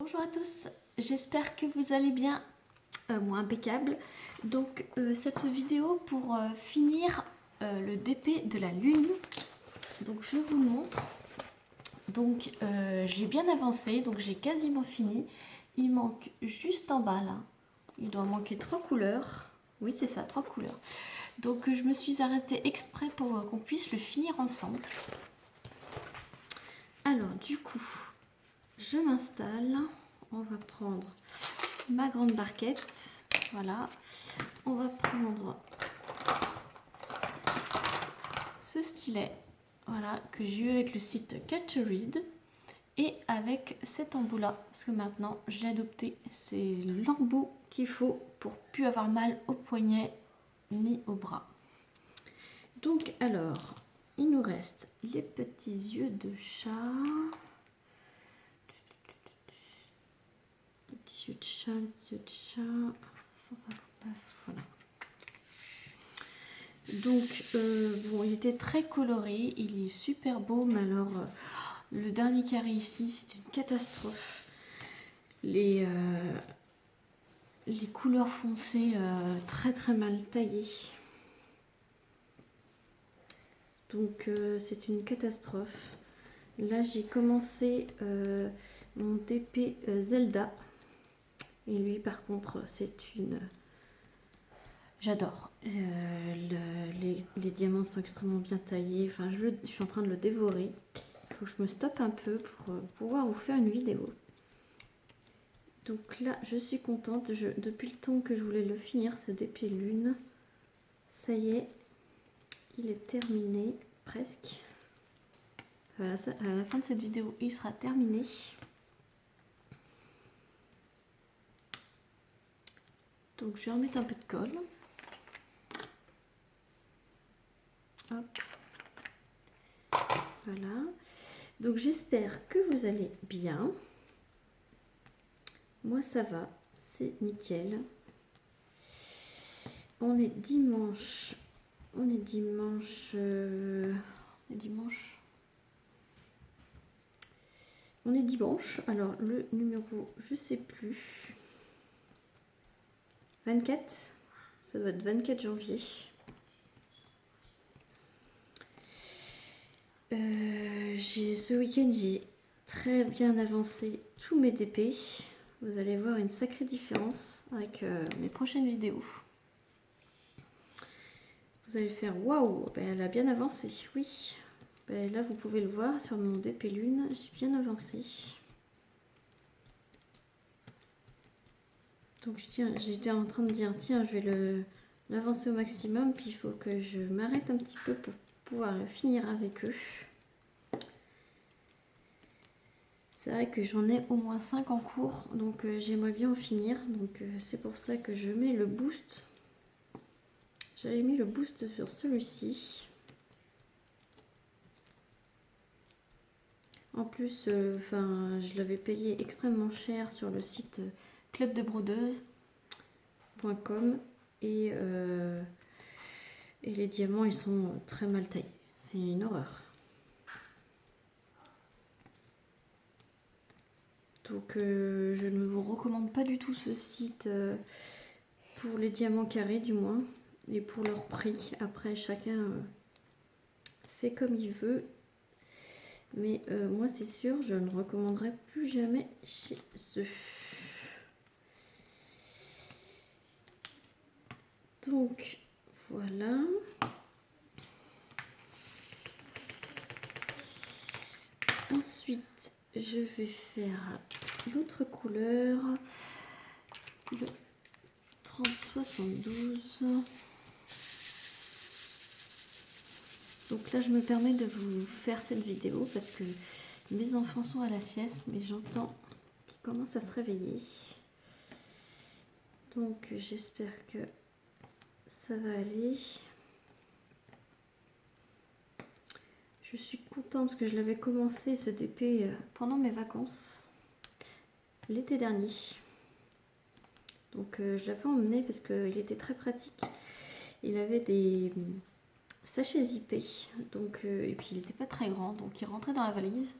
Bonjour à tous, j'espère que vous allez bien, moi impeccable. Donc cette vidéo pour finir le DP de la lune, donc je vous le montre. Donc j'ai bien avancé, donc j'ai quasiment fini. Il manque juste en bas là, il doit manquer 3 couleurs. Oui c'est ça, 3 couleurs. Donc je me suis arrêtée exprès pour qu'on puisse le finir ensemble. Alors du coup, je m'installe. On va prendre ma grande barquette, voilà. On va prendre ce stylet, voilà, que j'ai eu avec le site Catch a Read, et avec cet embout là, parce que maintenant je l'ai adopté. C'est l'embout qu'il faut pour plus avoir mal au poignet ni au bras. Donc alors, il nous reste les petits yeux de chat. Petit yeux de chat, petit yeux de chat. 159, voilà. Donc bon, il était très coloré, il est super beau, mais alors le dernier carré ici c'est une catastrophe. Les couleurs foncées très très mal taillées, donc c'est une catastrophe. Là j'ai commencé mon DP Zelda, et lui par contre c'est une... J'adore. Les diamants sont extrêmement bien taillés. Enfin, je suis en train de le dévorer. Il faut que je me stoppe un peu pour pouvoir vous faire une vidéo. Donc là, je suis contente. Depuis le temps que je voulais le finir, ce DP lune, ça y est, il est terminé presque. Voilà, à la fin de cette vidéo, il sera terminé. Donc je vais remettre un peu de colle. Hop. Voilà. Donc j'espère que vous allez bien. Moi ça va, c'est nickel. On est dimanche. On est dimanche. On est dimanche. Alors le numéro, je sais plus. 24. Ça doit être 24 janvier. Ce week-end, j'ai très bien avancé tous mes DP. Vous allez voir une sacrée différence avec mes prochaines vidéos. Vous allez faire waouh, ben, elle a bien avancé, oui. Ben, là, vous pouvez le voir sur mon DP lune, j'ai bien avancé. Donc j'étais en train de dire tiens, je vais l'avancer au maximum, puis il faut que je m'arrête un petit peu pour pouvoir finir avec eux. C'est vrai que j'en ai au moins 5 en cours, donc j'aimerais bien en finir. Donc c'est pour ça que je mets le boost. J'avais mis le boost sur celui-ci. En plus, je l'avais payé extrêmement cher sur le site clubdebrodeuses.com, et les diamants, ils sont très mal taillés. C'est une horreur. Donc je ne vous recommande pas du tout ce site pour les diamants carrés du moins, et pour leur prix. Après chacun fait comme il veut, mais moi c'est sûr, je ne recommanderai plus jamais chez eux. Donc voilà. Ensuite je vais faire l'autre couleur, le 3072. Donc là je me permets de vous faire cette vidéo parce que mes enfants sont à la sieste, mais j'entends qu'ils commencent à se réveiller. Donc j'espère que ça va aller. Je suis contente parce que je l'avais commencé ce DP pendant mes vacances l'été dernier. Donc je l'avais emmené parce qu'il était très pratique. Il avait des sachets zippés, donc, et puis il n'était pas très grand, donc il rentrait dans la valise.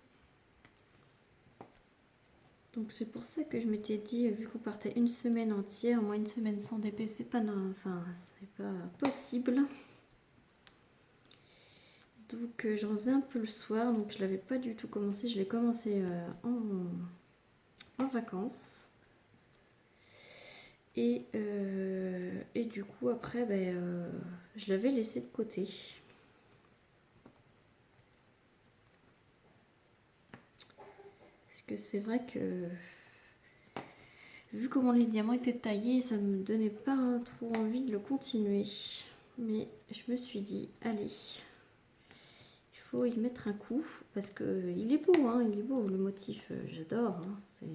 Donc c'est pour ça que je m'étais dit, vu qu'on partait une semaine entière, moi une semaine sans DP, c'est pas, enfin, c'est pas possible. Donc j'en faisais un peu le soir, donc je l'avais pas du tout commencé. Je l'ai commencé en vacances. Et du coup après, je l'avais laissé de côté. Parce que c'est vrai que vu comment les diamants étaient taillés, ça me donnait pas trop envie de le continuer. Mais je me suis dit, allez, il faut y mettre un coup. Parce que il est beau, hein, il est beau, le motif, j'adore. Hein, c'est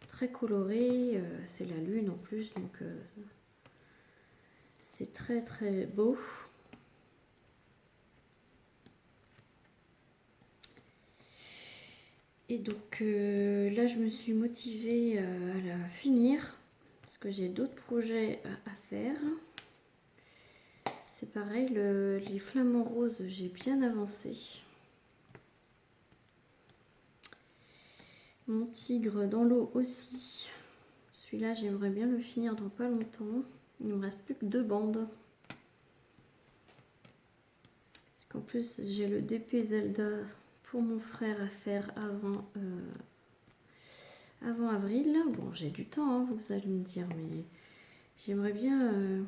très coloré, c'est la lune en plus, donc c'est très très beau. Et donc là, je me suis motivée à la finir parce que j'ai d'autres projets à faire. C'est pareil, les flamants roses, j'ai bien avancé. Mon tigre dans l'eau aussi. Celui-là, j'aimerais bien le finir dans pas longtemps. Il me reste plus que 2 bandes. Parce qu'en plus, j'ai le DP Zelda pour mon frère à faire avant avril. Bon, j'ai du temps, hein, vous allez me dire, mais j'aimerais bien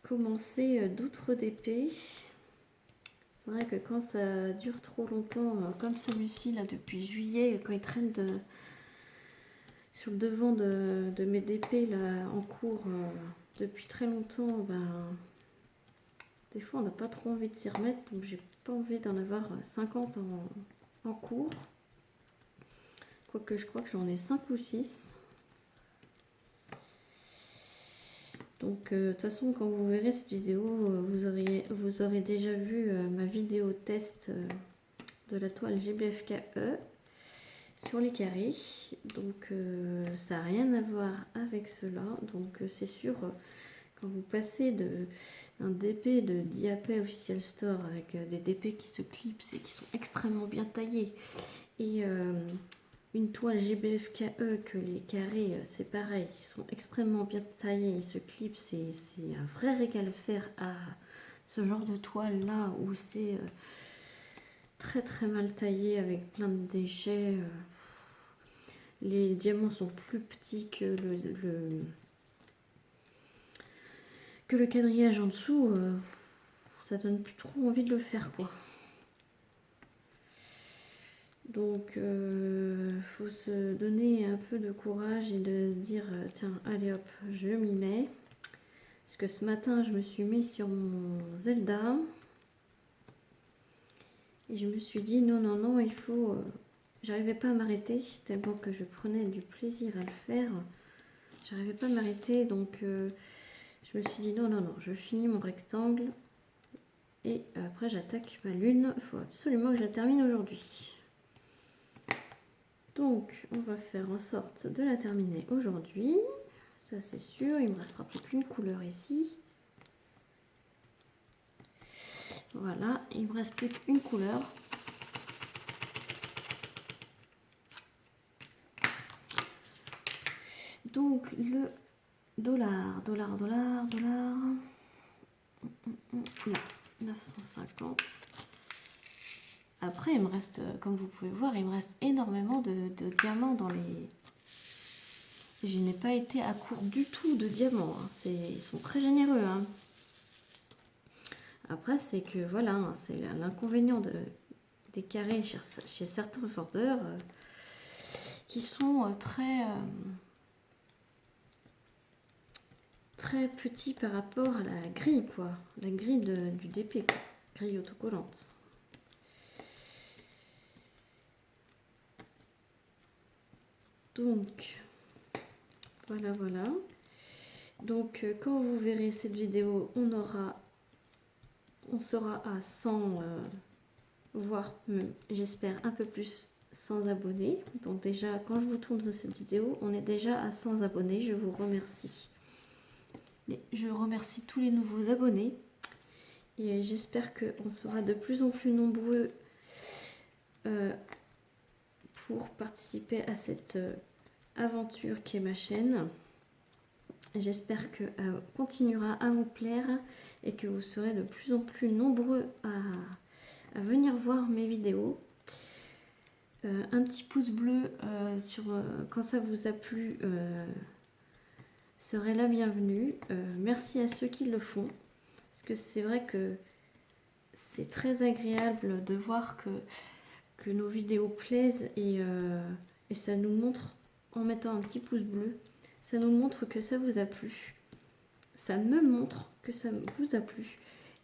commencer d'autres DP. C'est vrai que quand ça dure trop longtemps, comme celui-ci là depuis juillet, quand il traîne sur le devant de mes DP là en cours depuis très longtemps, des fois on n'a pas trop envie de s'y remettre, donc j'ai pas envie d'en avoir 50 en cours. Quoique je crois que j'en ai 5 ou 6. Donc de toute façon, quand vous verrez cette vidéo, vous aurez déjà vu ma vidéo test de la toile GBFKE sur les carrés. Donc ça n'a rien à voir avec cela. Donc c'est sûr, quand vous passez d'un DP de Diapé Official Store avec des DP qui se clipsent et qui sont extrêmement bien taillés, et une toile GBFKE que les carrés, c'est pareil, ils sont extrêmement bien taillés, ils se clipsent, c'est un vrai régal faire à ce genre de toile là où c'est très très mal taillé avec plein de déchets. Les diamants sont plus petits que le quadrillage en dessous, ça donne plus trop envie de le faire quoi. Donc faut se donner un peu de courage et de se dire tiens allez hop je m'y mets. Parce que ce matin je me suis mis sur mon Zelda et je me suis dit non il faut... J'arrivais pas à m'arrêter tellement que je prenais du plaisir à le faire. J'arrivais pas à m'arrêter donc je me suis dit non je finis mon rectangle et après j'attaque ma lune. Il faut absolument que je la termine aujourd'hui. Donc on va faire en sorte de la terminer aujourd'hui. Ça c'est sûr, il me restera plus qu'une couleur ici. Voilà, il me reste plus qu'une couleur. Donc le dollar. Là, 950. Après, il me reste, comme vous pouvez voir, il me reste énormément de diamants dans les... Je n'ai pas été à court du tout de diamants. Hein. Ils sont très généreux. Hein. Après, c'est que voilà, hein, c'est l'inconvénient des carrés chez certains vendeurs qui sont très petits par rapport à la grille, quoi. La grille du DP, quoi. Grille autocollante. Donc, voilà. Donc, quand vous verrez cette vidéo, on sera à 100, voire j'espère un peu plus, 100 abonnés. Donc déjà, quand je vous tourne cette vidéo, on est déjà à 100 abonnés. Je vous remercie. Et je remercie tous les nouveaux abonnés. Et j'espère qu'on sera de plus en plus nombreux pour participer à cette aventure qui est ma chaîne. J'espère qu'elle continuera à vous plaire et que vous serez de plus en plus nombreux à venir voir mes vidéos. Un petit pouce bleu quand ça vous a plu serait la bienvenue. Merci à ceux qui le font, parce que c'est vrai que c'est très agréable de voir que nos vidéos plaisent et ça nous montre, en mettant un petit pouce bleu, ça nous montre que ça vous a plu. Ça me montre que ça vous a plu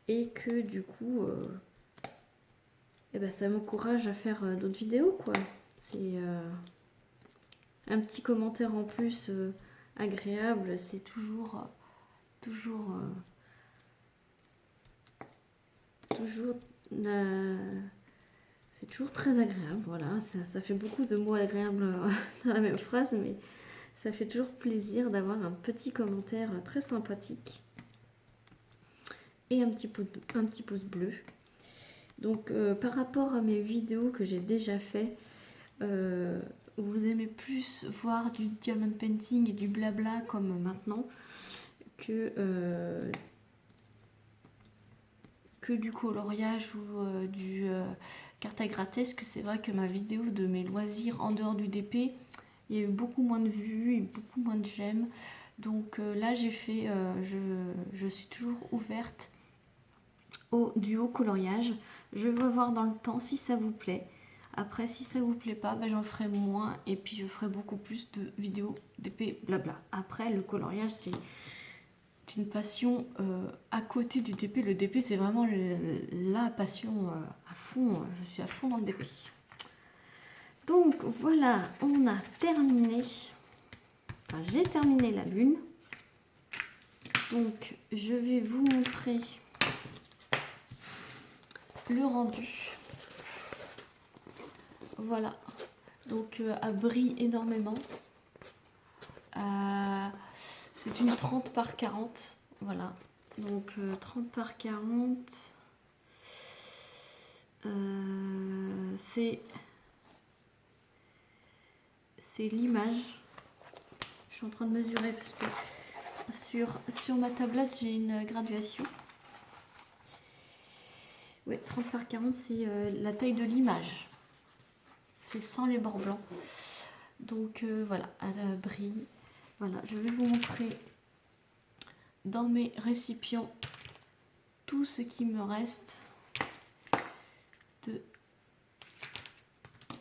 et que du coup ça m'encourage à faire d'autres vidéos, quoi. C'est un petit commentaire en plus agréable, c'est toujours c'est toujours très agréable. Voilà, ça fait beaucoup de mots agréables dans la même phrase, mais ça fait toujours plaisir d'avoir un petit commentaire très sympathique et un petit pouce bleu. Donc par rapport à mes vidéos que j'ai déjà fait, vous aimez plus voir du diamond painting et du blabla comme maintenant que du coloriage ou du carte à gratter, parce que c'est vrai que ma vidéo de mes loisirs en dehors du DP, il y a eu beaucoup moins de vues et beaucoup moins de j'aime. Donc là j'ai fait, je suis toujours ouverte du haut coloriage. Je vais voir dans le temps si ça vous plaît. Après, si ça vous plaît pas, j'en ferai moins et puis je ferai beaucoup plus de vidéos d'épée blabla. Après, le coloriage, c'est une passion à côté du DP. Le DP, c'est vraiment la passion à fond. Je suis à fond dans le DP. Donc voilà, on a terminé. Enfin, j'ai terminé la lune. Donc, je vais vous montrer le rendu. Voilà, donc elle brille énormément. C'est une 30 par 40, voilà, donc 30 par 40, c'est l'image. Je suis en train de mesurer parce que sur ma tablette j'ai une graduation. Oui, 30 par 40, c'est la taille de l'image. C'est sans les bords blancs. Donc voilà, elle brille. Voilà, je vais vous montrer dans mes récipients tout ce qui me reste de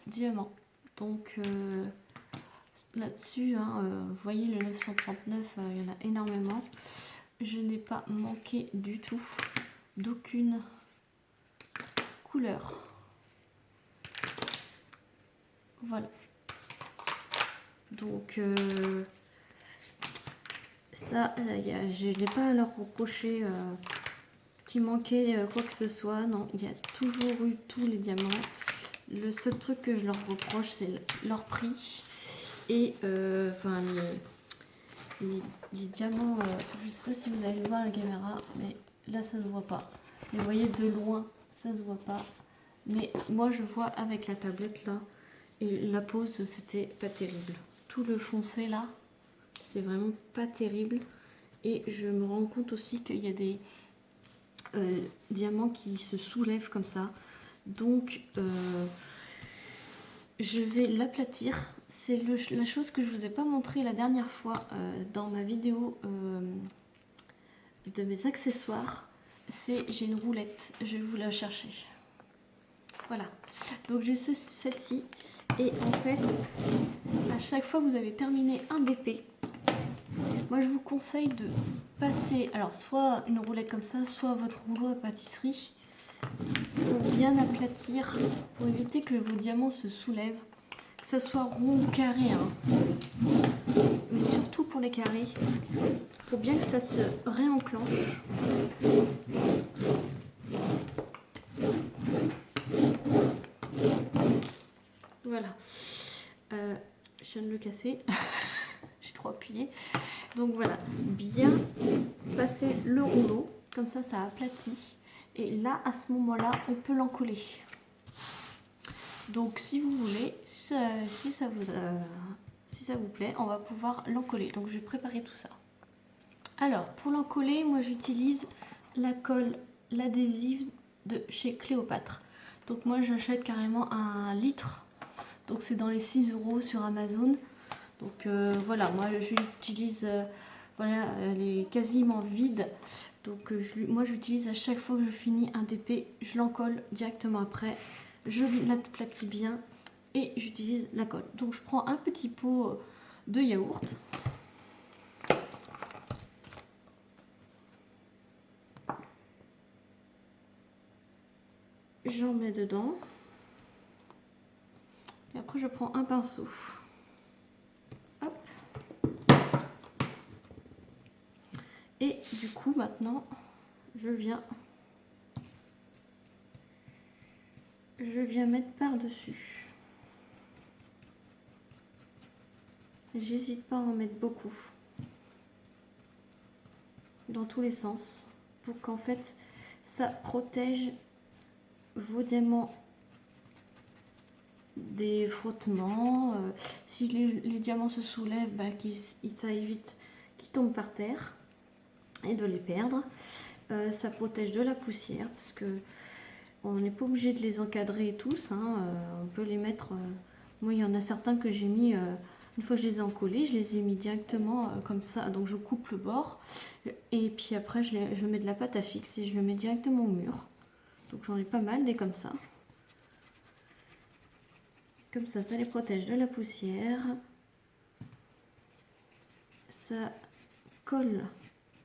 diamants. Donc là-dessus, vous voyez le 939, il y en a énormément. Je n'ai pas manqué du tout d'aucune couleur. Voilà. Donc ça, je n'ai pas à leur reprocher qu'il manquait quoi que ce soit. Non, il y a toujours eu tous les diamants. Le seul truc que je leur reproche, c'est leur prix. Et enfin les diamants, je ne sais pas si vous allez le voir à la caméra, mais là ça se voit pas. Mais vous voyez de loin, ça se voit pas. Mais moi je vois avec la tablette là. Et la pose, c'était pas terrible. Tout le foncé là, c'est vraiment pas terrible. Et je me rends compte aussi qu'il y a des diamants qui se soulèvent comme ça. Donc, je vais l'aplatir. C'est la chose que je vous ai pas montré la dernière fois dans ma vidéo de mes accessoires. J'ai une roulette. Je vais vous la chercher. Voilà. Donc, j'ai celle-ci. Et en fait, à chaque fois que vous avez terminé un DP, moi je vous conseille de passer, alors soit une roulette comme ça, soit votre rouleau à pâtisserie, pour bien aplatir, pour éviter que vos diamants se soulèvent, que ce soit rond ou carré, mais surtout pour les carrés, pour bien que ça se réenclenche. Voilà, je viens de le casser, j'ai trop appuyé. Donc voilà, bien passer le rouleau, comme ça ça aplatit. Et là, à ce moment-là, on peut l'encoller. Donc si vous voulez, si ça vous plaît, on va pouvoir l'encoller. Donc je vais préparer tout ça. Alors pour l'encoller, moi j'utilise la colle, l'adhésif de chez Cléopâtre. Donc moi j'achète carrément 1 litre. Donc c'est dans les 6 € sur Amazon. Donc voilà, moi j'utilise, voilà, elle est quasiment vide. Donc moi j'utilise à chaque fois que je finis un DP, je l'encolle directement après. Je l'aplatis bien et j'utilise la colle. Donc je prends un petit pot de yaourt. J'en mets dedans. Et après je prends un pinceau. Hop. Et du coup maintenant je viens mettre par-dessus. J'hésite pas à en mettre beaucoup. Dans tous les sens. Pour qu'en fait ça protège vos diamants des frottements. Si les diamants se soulèvent, bah, ça évite qu'ils tombent par terre et de les perdre. Ça protège de la poussière parce que on n'est pas obligé de les encadrer tous, hein. On peut les mettre. Moi, il y en a certains que j'ai mis une fois que je les ai encollés, je les ai mis directement comme ça. Donc je coupe le bord et puis après je mets de la pâte à fixe et je le mets directement au mur. Donc j'en ai pas mal des comme ça. Comme ça les protège de la poussière. Ça colle,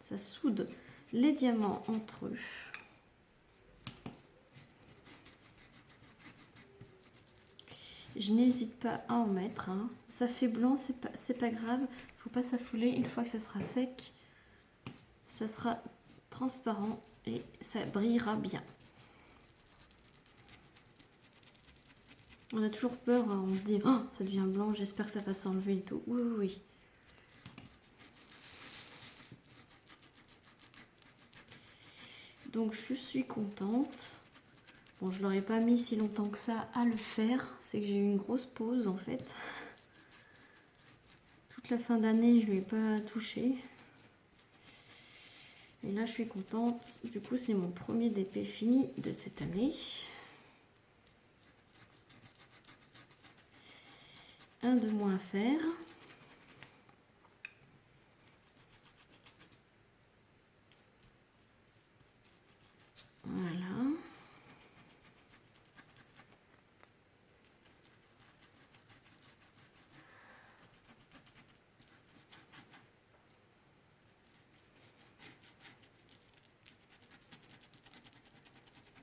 ça soude les diamants entre eux. Je n'hésite pas à en mettre, hein. Ça fait blanc, c'est pas grave. Faut pas s'affouler. Une fois que ça sera sec, ça sera transparent et ça brillera bien. On a toujours peur, hein. On se dit, oh, ça devient blanc, j'espère que ça va s'enlever et tout. Oui, oui, oui. Donc je suis contente. Bon, je l'aurais pas mis si longtemps que ça à le faire. C'est que j'ai eu une grosse pause en fait. Toute la fin d'année, je ne lui ai pas touché. Et là, je suis contente. Du coup, c'est mon premier DP fini de cette année. Un de moins à faire. Voilà.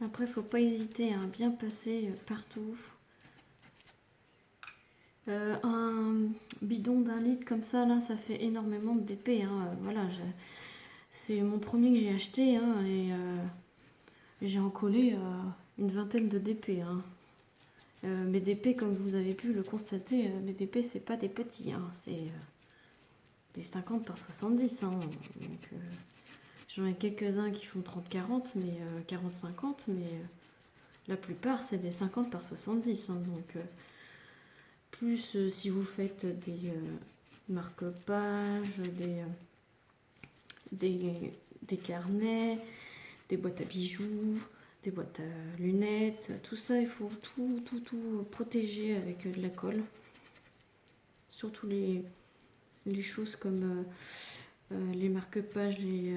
Après, il ne faut pas hésiter à bien passer partout. Un bidon d'1 litre comme ça, là, ça fait énormément de DP, hein. Voilà, c'est mon premier que j'ai acheté, hein, et j'ai encollé une vingtaine de DP, hein. Mes DP, comme vous avez pu le constater, mes DP, c'est pas des petits, hein, c'est des 50 par 70, hein. Donc, j'en ai quelques-uns qui font 30-40, mais 40-50, mais la plupart, c'est des 50 par 70, hein, donc plus si vous faites des marque-pages, des carnets, des boîtes à bijoux, des boîtes à lunettes, tout ça, il faut tout protéger avec de la colle. Surtout les choses comme les marque-pages, les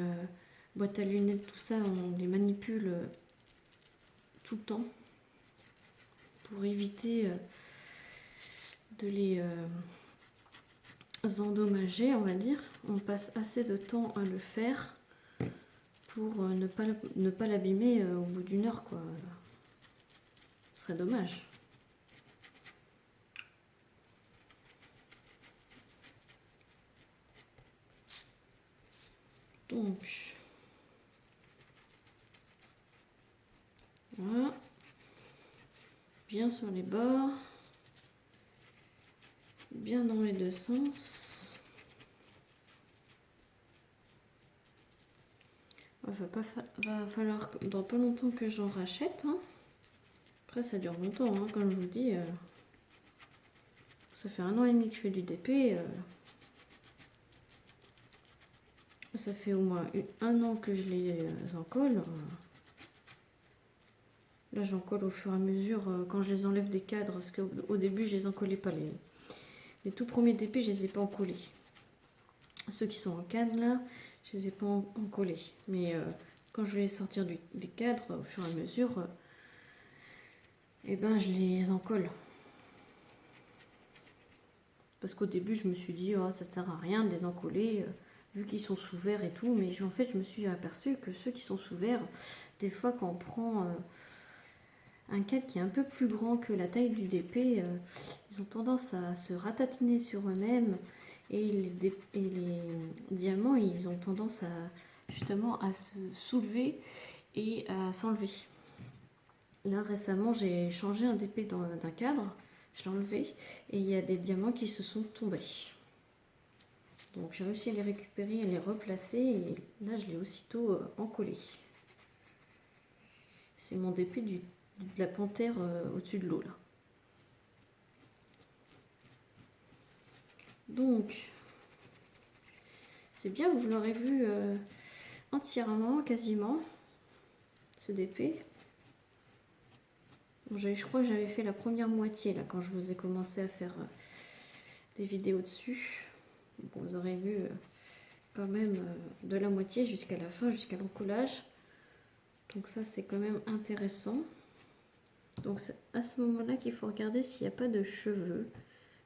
boîtes à lunettes, tout ça, on les manipule tout le temps pour éviter de les endommager, on va dire. On passe assez de temps à le faire pour ne pas l'abîmer au bout d'une heure, quoi. Ce serait dommage. Donc, voilà. Bien sur les bords. Bien dans les deux sens. Va falloir dans pas longtemps que j'en rachète, hein. Après ça dure longtemps, hein, comme je vous dis. Ça fait 1 an et demi que je fais du DP. Ça fait au moins 1 an que je les encolle. Là j'en colle au fur et à mesure quand je les enlève des cadres. Parce qu'au début je les encollais pas. Les tout premiers DP je les ai pas encollés. Ceux qui sont en cadre là, je les ai pas encollés. Mais quand je vais les sortir des cadres au fur et à mesure, et ben je les encolle. Parce qu'au début je me suis dit oh, ça sert à rien de les encoller vu qu'ils sont sous verre et tout. Mais en fait je me suis aperçue que ceux qui sont sous verre, des fois quand on prend un cadre qui est un peu plus grand que la taille du DP, ils ont tendance à se ratatiner sur eux-mêmes. Et les diamants, ils ont tendance à justement à se soulever et à s'enlever. Là récemment j'ai changé un DP d'un cadre, je l'ai enlevé et il y a des diamants qui se sont tombés. Donc j'ai réussi à les récupérer, à les replacer et là je l'ai aussitôt encollé. C'est mon DP de la panthère au-dessus de l'eau là. Donc c'est bien, vous l'aurez vu entièrement, quasiment, ce DP. Bon, je crois que j'avais fait la première moitié là quand je vous ai commencé à faire des vidéos dessus. Bon, vous aurez vu quand même de la moitié jusqu'à la fin, jusqu'à l'encollage. Donc ça c'est quand même intéressant. Donc c'est à ce moment-là qu'il faut regarder s'il n'y a pas de cheveux,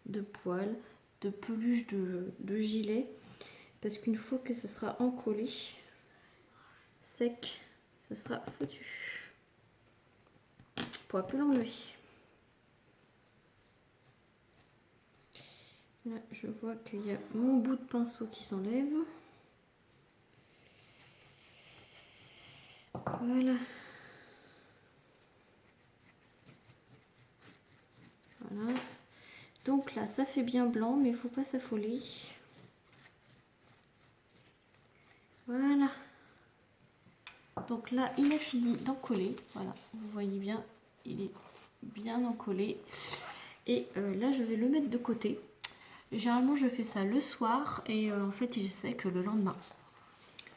de poils, de peluche de gilet. Parce qu'une fois que ce sera encollé, sec, ça sera foutu. On ne pourra plus l'enlever. Là, je vois qu'il y a mon bout de pinceau qui s'enlève. Voilà. Voilà. Donc là, ça fait bien blanc, mais il ne faut pas s'affoler. Voilà. Donc là, il a fini d'encoller. Voilà, vous voyez bien, il est bien encollé. Et là, je vais le mettre de côté. Généralement, je fais ça le soir et en fait, il est sec le lendemain.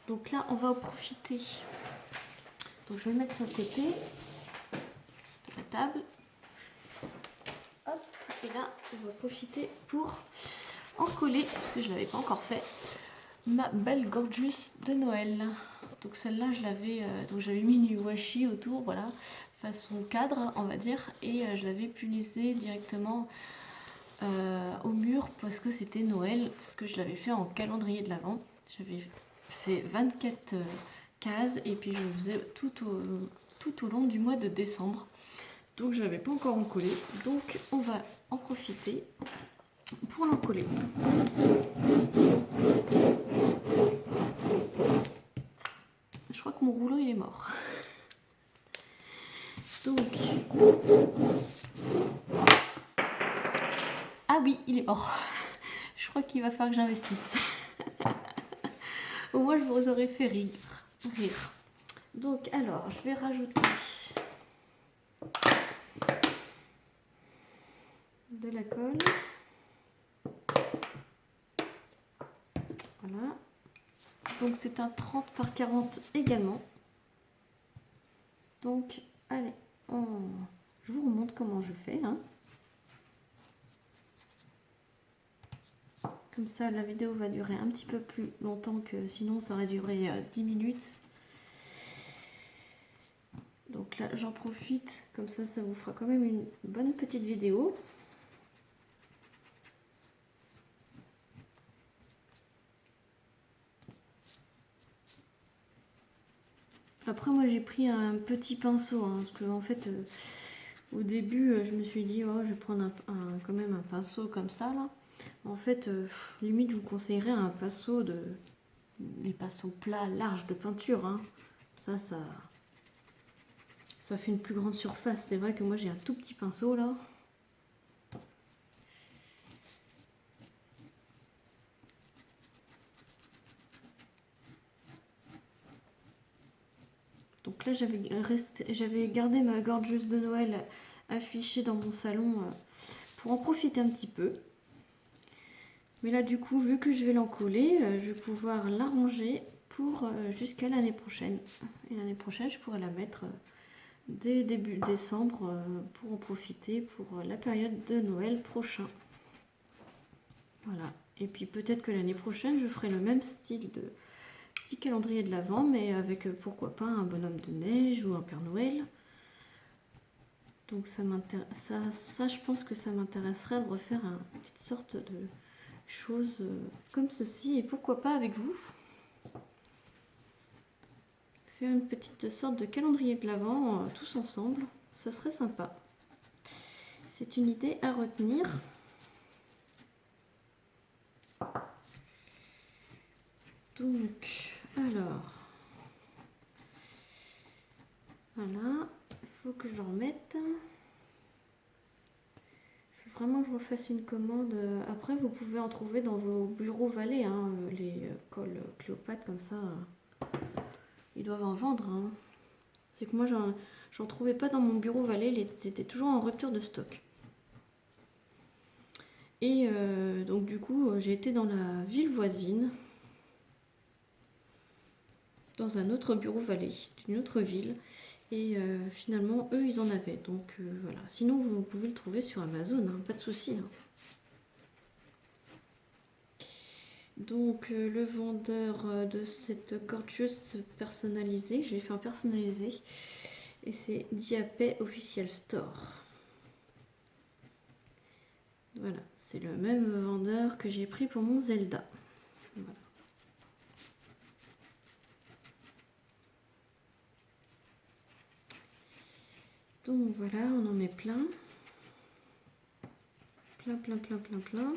Donc là, on va en profiter. Donc je vais le mettre sur le côté de la table. Hop, et là, on va profiter pour encoller, parce que je ne l'avais pas encore fait, ma belle Gorgeous de Noël. Donc celle-là, je l'avais, donc j'avais mis du washi autour, voilà, façon cadre, on va dire, et je l'avais punissé directement au mur parce que c'était Noël, parce que je l'avais fait en calendrier de l'Avent. J'avais fait 24 cases et puis je le faisais tout au long du mois de décembre. Donc je n'avais pas encore encollé, donc on va en profiter pour l'encoller. Je crois que mon rouleau il est mort. Donc ah oui, il est mort. Je crois qu'il va falloir que j'investisse. Au moins je vous aurais fait rire. Donc alors je vais rajouter de la colle. Voilà. Donc c'est un 30 par 40 également. Donc allez, je vous remontre comment je fais. Hein. Comme ça la vidéo va durer un petit peu plus longtemps que sinon ça aurait duré 10 minutes. Donc là j'en profite, comme ça vous fera quand même une bonne petite vidéo. Après moi j'ai pris un petit pinceau, hein, parce que en fait au début je me suis dit oh, je vais prendre quand même un pinceau comme ça là. En fait limite je vous conseillerais un pinceau les pinceaux plats larges de peinture. Hein. Ça fait une plus grande surface. C'est vrai que moi j'ai un tout petit pinceau là. Donc là j'avais gardé ma gorgeuse de Noël affichée dans mon salon pour en profiter un petit peu. Mais là du coup, vu que je vais l'encoller, je vais pouvoir l'arranger pour jusqu'à l'année prochaine. Et l'année prochaine, je pourrai la mettre dès début décembre pour en profiter pour la période de Noël prochain. Voilà. Et puis peut-être que l'année prochaine, je ferai le même style de petit calendrier de l'Avent, mais avec pourquoi pas un bonhomme de neige ou un Père Noël. Donc ça, je pense que ça m'intéresserait de refaire une petite sorte de chose comme ceci. Et pourquoi pas avec vous faire une petite sorte de calendrier de l'Avent tous ensemble. Ça serait sympa. C'est une idée à retenir. Donc, alors, voilà, il faut que je le remette. Il faut vraiment que je refasse une commande. Après, vous pouvez en trouver dans vos bureaux Vallée, hein, les cols Cléopâtre comme ça. Ils doivent en vendre. Hein. C'est que moi, j'en trouvais pas dans mon bureau Vallée, c'était toujours en rupture de stock. Et donc du coup, j'ai été dans la ville voisine, dans un autre bureau Vallée, d'une autre ville. Et finalement, eux, ils en avaient. Donc voilà. Sinon, vous pouvez le trouver sur Amazon, hein, pas de souci. Hein. Donc le vendeur de cette gorgeous personnalisée, j'ai fait un personnalisé. Et c'est Diapé Official Store. Voilà, c'est le même vendeur que j'ai pris pour mon Zelda. Voilà. Donc voilà, on en met plein. Plein.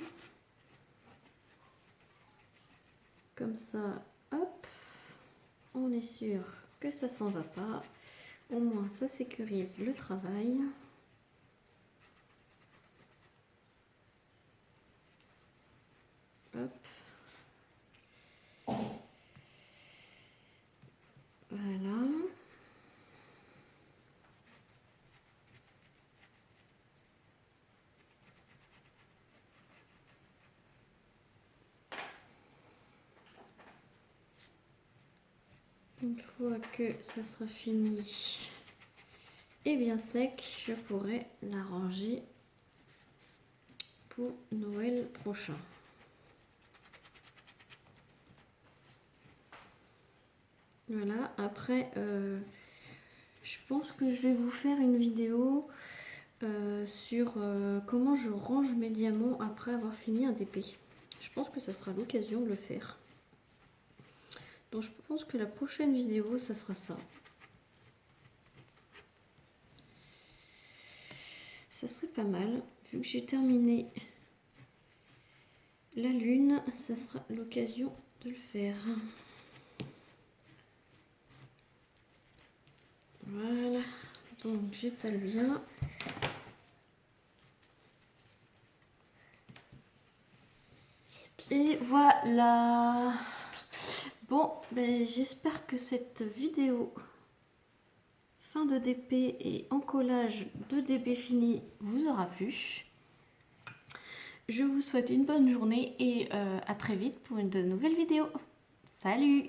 Comme ça, hop, on est sûr que ça s'en va pas. Au moins, ça sécurise le travail. Hop. Voilà. Une fois que ça sera fini et bien sec, je pourrai l'arranger pour Noël prochain. Voilà, après, je pense que je vais vous faire une vidéo sur comment je range mes diamants après avoir fini un DP. Je pense que ça sera l'occasion de le faire. Donc je pense que la prochaine vidéo, ça sera ça. Ça serait pas mal. Vu que j'ai terminé la lune, ça sera l'occasion de le faire. Voilà. Donc j'étale bien. Et voilà. Bon, ben, j'espère que cette vidéo fin de DP et encollage de DP fini vous aura plu. Je vous souhaite une bonne journée et à très vite pour une nouvelle vidéo. Salut!